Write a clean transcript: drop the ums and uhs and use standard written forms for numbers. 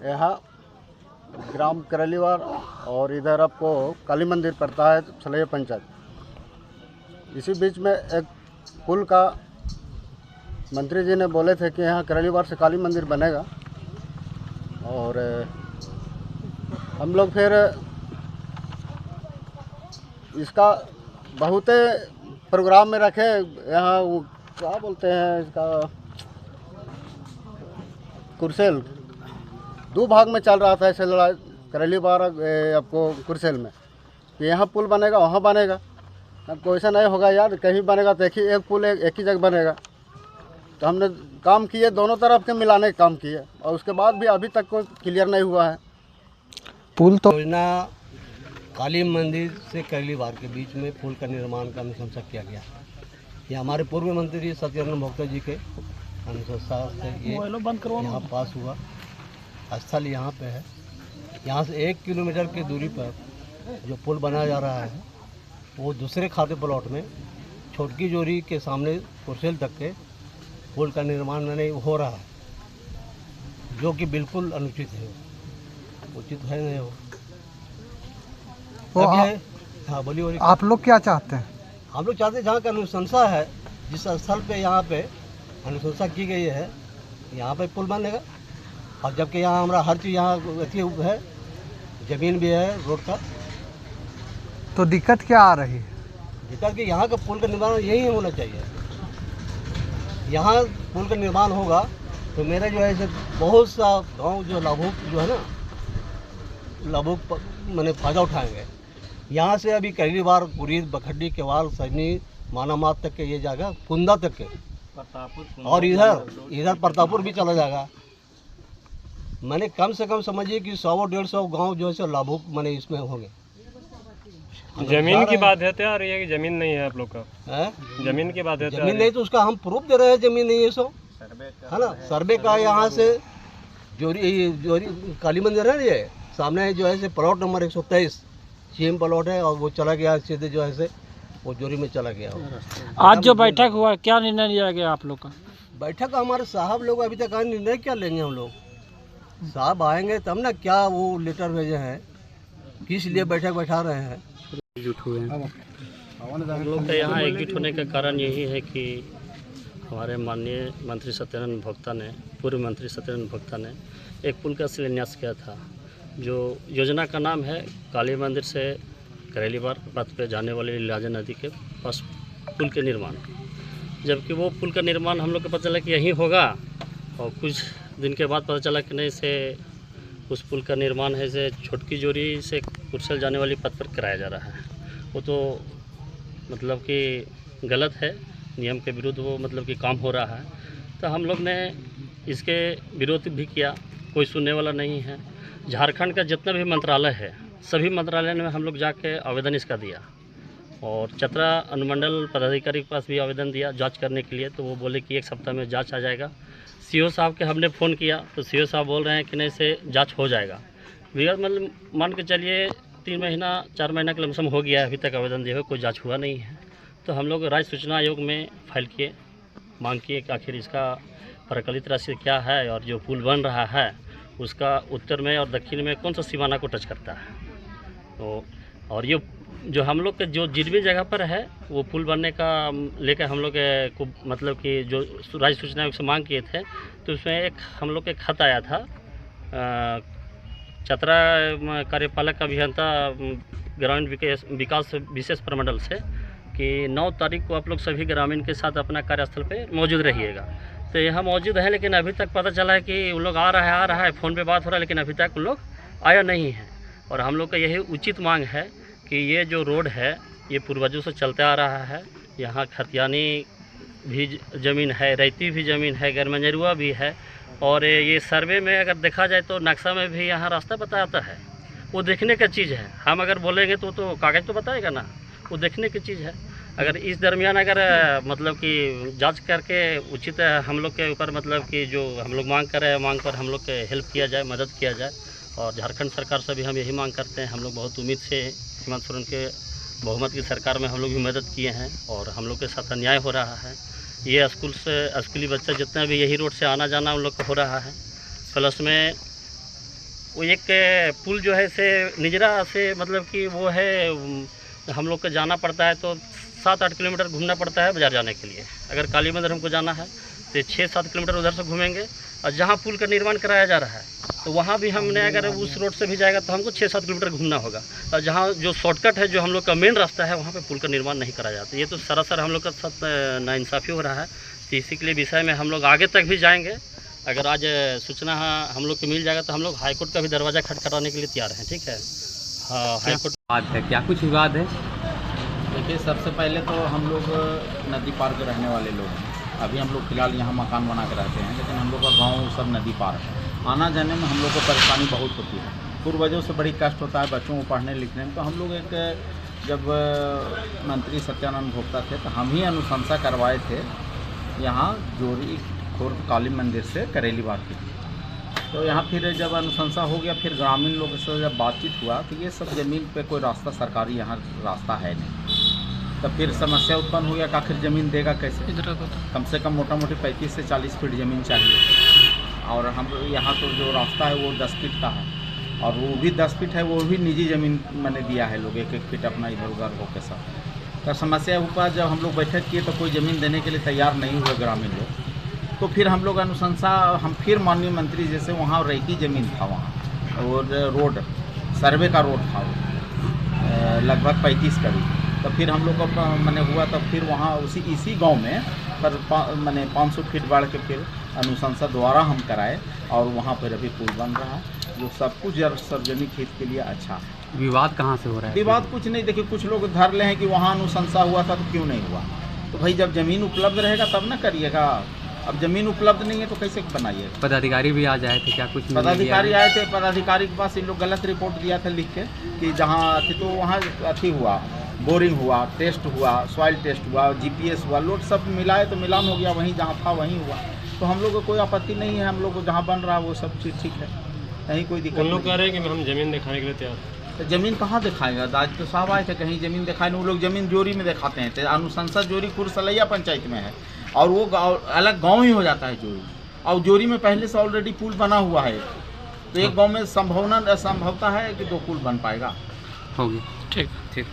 यहाँ ग्राम करलीवार और इधर आपको काली मंदिर पड़ता है सलैया पंचायत। इसी बीच में एक पुल का मंत्री जी ने बोले थे कि यहाँ करलीवार से काली मंदिर बनेगा, और हम लोग फिर इसका बहुत प्रोग्राम में रखे। यहाँ वो क्या बोलते हैं इसका, कुरसेल, दो भाग में चल रहा था ऐसे लड़ाई करलीवार आपको कुरसेल में कि यहाँ पुल बनेगा वहाँ बनेगा। हमको ऐसा नहीं होगा यार, कहीं बनेगा तो एक पुल एक ही जगह बनेगा। तो हमने काम किए, दोनों तरफ के मिलाने का काम किए, और उसके बाद भी अभी तक कोई क्लियर नहीं हुआ है पुल। तो योजना काली मंदिर से करलीवार के बीच में पुल का निर्माण का अनुशंसा किया गया। ये हमारे पूर्व मंत्री सत्यानंद भोक्ता जी के अनुशंसा से ये यहाँ पास हुआ। स्थल यहाँ पे है। यहाँ से 1 किलोमीटर की दूरी पर जो पुल बनाया जा रहा है वो दूसरे खाते प्लॉट में छोटकी जोरी के सामने कुरसेल तक के पुल का निर्माण नहीं हो रहा है, जो कि बिल्कुल अनुचित है, उचित है नहीं हो। तो हाँ बोलिए। आप लोग क्या चाहते हैं? हम लोग चाहते हैं जहाँ का अनुशंसा है, जिस स्थल पे यहाँ पे अनुशंसा की गई है यहाँ पे पुल बनेगा। और जबकि यहाँ हमारा हर चीज़ यहाँ अथी है, ज़मीन भी है रोड का। तो दिक्कत क्या आ रही है? दिक्कत कि यहाँ का पुल का निर्माण यही होना चाहिए। यहाँ पुल का निर्माण होगा तो मेरे जो है ऐसे बहुत सा गांव जो लाभुक जो है ना, लाभुक मैंने फ़ायदा उठाएंगे। यहाँ से अभी करलीवार, कुरीद, बखड्डी, केवाल, सजनी, मानामात तक के ये जगह, कुंदा तक के, और इधर प्रतापपुर भी चला जाएगा। मैंने कम से कम समझिए कि 100-150 गांव जो है सो लाभुक मैंने इसमें होंगे। जमीन की बात है तो ये कि जमीन नहीं है आप लोग का है? जमीन की बात है, जमीन नहीं तो उसका हम प्रूफ दे रहे हैं, जमीन नहीं है सो है ना। सर्वे का यहाँ से जोरी काली मंदिर है, ये सामने जो है प्लॉट नंबर 123 सीएम प्लॉट है, और वो चला गया सीधे जो है वो जोरी में चला गया। आज जो बैठक हुआ क्या निर्णय लिया गया आप लोग का? बैठक हमारे साहब लोग अभी तक निर्णय क्या लेंगे, हम लोग साहब आएंगे तब ना क्या वो लेटर भेजे हैं, किस लिए बैठक बैठा रहे हैं। एकजुट हुए हैं हम लोग का यहाँ एकजुट होने का कारण यही है कि हमारे माननीय मंत्री सत्यानंद भोक्ता ने, पूर्व मंत्री सत्यानंद भोक्ता ने एक पुल का शिलान्यास किया था। जो योजना का नाम है काली मंदिर से करलीवार पथ पे जाने वाली लीलाजा नदी के पास पुल के निर्माण, जबकि वो पुल का निर्माण हम लोग को पता चला कि यहीं होगा, और कुछ दिन के बाद पता चला कि नहीं से उस पुल का निर्माण है से छोटकी जोरी से कुरसेल जाने वाली पथ पर कराया जा रहा है। वो तो मतलब कि गलत है, नियम के विरुद्ध वो मतलब कि काम हो रहा है। तो हम लोग ने इसके विरोध भी किया, कोई सुनने वाला नहीं है। झारखंड का जितना भी मंत्रालय है, सभी मंत्रालय में हम लोग जाके आवेदन इसका दिया, और चतरा अनुमंडल पदाधिकारी के पास भी आवेदन दिया जांच करने के लिए। तो वो बोले कि 1 सप्ताह में जांच आ जाएगा। सीओ साहब के हमने फ़ोन किया तो सीओ साहब बोल रहे हैं कि नहीं से जांच हो जाएगा। विगत मतलब मान के चलिए 3 महीना 4 महीना का लमसम हो गया है, अभी तक आवेदन दिए हुए कोई जांच हुआ नहीं है। तो हम लोग राज्य सूचना आयोग में फाइल किए, मांग किए कि आखिर इसका प्रकलित राशि क्या है, और जो पुल बन रहा है उसका उत्तर में और दक्षिण में कौन सा सीमाना को टच करता है। तो और ये जो हम लोग के जो जितनी जगह पर है वो पुल बनने का लेकर हम लोग को मतलब कि जो राज्य सूचना आयोग से मांग किए थे, तो उसमें एक हम लोग के खत आया था चतरा कार्यपालक अभियंता ग्रामीण विकास विशेष प्रमंडल से कि 9 तारीख को आप लोग सभी ग्रामीण के साथ अपना कार्यस्थल पे मौजूद रहिएगा। तो यहाँ मौजूद है, लेकिन अभी तक पता चला है कि उन लोग आ रहा है, फ़ोन पे बात हो रहा है, लेकिन अभी तक उन लोग आया नहीं है। और हम लोग का यही उचित मांग है कि ये जो रोड है ये पूर्वजों से चलते आ रहा है। यहाँ खतियानी भी ज़मीन है, रैती भी ज़मीन है, गरमंजरुआ भी है, और ये सर्वे में अगर देखा जाए तो नक्शा में भी यहाँ रास्ता बताता है। वो देखने का चीज़ है। हम अगर बोलेंगे तो कागज़ तो बताएगा ना, वो देखने की चीज़ है। अगर इस दरमियान अगर मतलब कि जांच करके उचित हम लोग के ऊपर मतलब कि जो हम लोग मांग कर रहे हैं, मांग पर हम लोग के हेल्प किया जाए, मदद किया जाए। और झारखंड सरकार से भी हम यही मांग करते हैं। हम लोग बहुत उम्मीद से हेमंत सोरेन के बहुमत की सरकार में हम लोग भी मदद किए हैं, और हम लोग के साथ अन्याय हो रहा है। ये स्कूली बच्चा जितना भी यही रोड से आना जाना उन लोग को हो रहा है। प्लस में वो एक पुल जो है से निजरा से मतलब कि वो है हम लोग को जाना पड़ता है तो 7-8 किलोमीटर घूमना पड़ता है बाज़ार जाने के लिए। अगर काली मंदिर हमको जाना है तो 6-7 किलोमीटर उधर से घूमेंगे, और जहाँ पुल का निर्माण कराया जा रहा है तो वहाँ भी हमने अगर उस रोड से भी जाएगा तो हमको 6-7 किलोमीटर घूमना होगा, और जहाँ जो शॉर्टकट है जो हम लोग का मेन रास्ता है वहाँ पे पुल का निर्माण नहीं कराया जाता। ये तो सरासर हम लोग का साथ नाइंसाफ़ी हो रहा है। तो इसी के लिए विषय में हम लोग आगे तक भी जाएंगे। अगर आज सूचना हम लोग को मिल जाएगा तो हम लोग हाईकोर्ट का भी दरवाज़ा खटखटाने के लिए तैयार हैं। ठीक है, हाँ, हाईकोर्ट बात है, क्या कुछ विवाद है? देखिए, सबसे पहले तो हम लोग नदी पार के रहने वाले लोग हैं। अभी हम लोग फिलहाल यहाँ मकान बना के रहते हैं, लेकिन हम लोग का गांव सब नदी पार है। आना जाने में हम लोग को परेशानी बहुत होती है, पूर्वजों से बड़ी कष्ट होता है बच्चों को पढ़ने लिखने में। तो हम लोग जब मंत्री सत्यानंद भोक्ता थे तो हम ही अनुशंसा करवाए थे यहाँ जोरी खुर्द काली मंदिर से करेली बाग की। तो यहाँ फिर जब अनुशंसा हो गया, फिर ग्रामीण लोगों से जब बातचीत हुआ तो ये सब ज़मीन पे कोई रास्ता सरकारी यहाँ रास्ता है नहीं। तब फिर समस्या उत्पन्न हो गया कि आखिर ज़मीन देगा कैसे? कम से कम मोटा मोटी 35 से 40 फीट ज़मीन चाहिए, और हम यहाँ तो जो रास्ता है वो 10 फीट का है, और वो भी 10 फीट है, वो भी निजी ज़मीन मैंने दिया है लोग 1-1 फीट अपना इधर उधर हो के सब। तो समस्या ऊपर जब हम लोग बैठक किए तो कोई ज़मीन देने के लिए तैयार नहीं हुए ग्रामीण लोग। तो फिर हम लोग अनुशंसा हम फिर माननीय मंत्री जैसे वहाँ रही ज़मीन था वहाँ, और रोड सर्वे का रोड था वो लगभग 35 करीब। तो फिर हम लोग का मैंने हुआ, तब फिर वहाँ इसी गांव में पर मैंने 500 फीट बढ़ के फिर अनुशंसा द्वारा हम कराए, और वहाँ पर अभी पुल बन रहा है जो सब कुछ सार्वजनिक हित के लिए अच्छा है। विवाद कहाँ से हो रहा है? विवाद कुछ नहीं, देखिए कुछ लोग धर ले हैं कि वहाँ अनुशंसा हुआ था तो क्यों नहीं हुआ। तो भाई जब ज़मीन उपलब्ध रहेगा तब ना करिएगा, अब ज़मीन उपलब्ध नहीं है तो कैसे बनाइएगा। पदाधिकारी भी आ जाए थे, क्या कुछ? पदाधिकारी आए थे, पदाधिकारी के पास इन लोग गलत रिपोर्ट दिया था लिख के कि जहाँ अथी, तो वहाँ अथी हुआ, बोरिंग हुआ, टेस्ट हुआ, सॉइल टेस्ट हुआ, जीपीएस हुआ, लोड सब मिलाए तो मिलान हो गया, वहीं जहाँ था वहीं हुआ। तो हम लोग को कोई आपत्ति नहीं है, हम लोग को जहाँ बन रहा है वो सब चीज़ ठीक है, कहीं कोई दिक्कत उन लोग नहीं। कह रहे हैं कि हम ज़मीन दिखाने के लिए तैयार हैं। तो ज़मीन कहाँ दिखाएगा? आज तो साहब आए थे कहीं ज़मीन दिखाए, वो लोग ज़मीन जोरी में दिखाते हैं। तो अनुशंसा जोरी खुर्द सलैया पंचायत में है, और वो अलग गांव ही हो जाता है जोरी, और जोरी में पहले से ऑलरेडी पुल बना हुआ है। तो एक गांव में संभवता है कि 2 पुल बन पाएगा। होगी। ठीक।